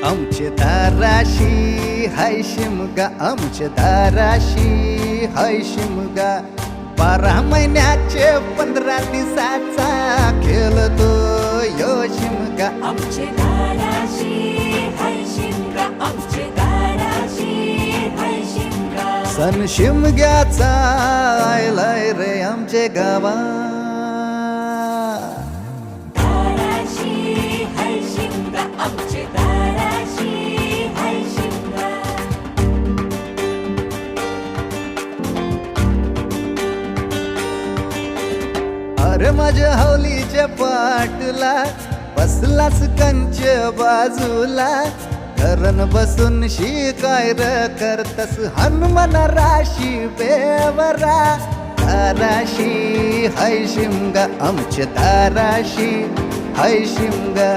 आमचे दाराशी हाय शिमगा, आमचे दाराशी हाय शिमगा. 12 महिन्याचे 15 दिवसाचा खेळतो यो शिमगा. आमचे दाराशी हाय शिमगा, आमचे दाराशी हाय शिमगा. सण शिमग्याचा आयलाय रे आमचे गावा. दाराशी हाय शिमगा, आमचे दाराशी हाय शिमगा. अरे माझ्या हौलीच्या पाटला बसलास कंच बाजूला. धरण बसून शिकाय र करतस हनुमान राशी बेवरा. दाराशी हाय शिमगा, आमच्या दाराशी हाय शिमगा.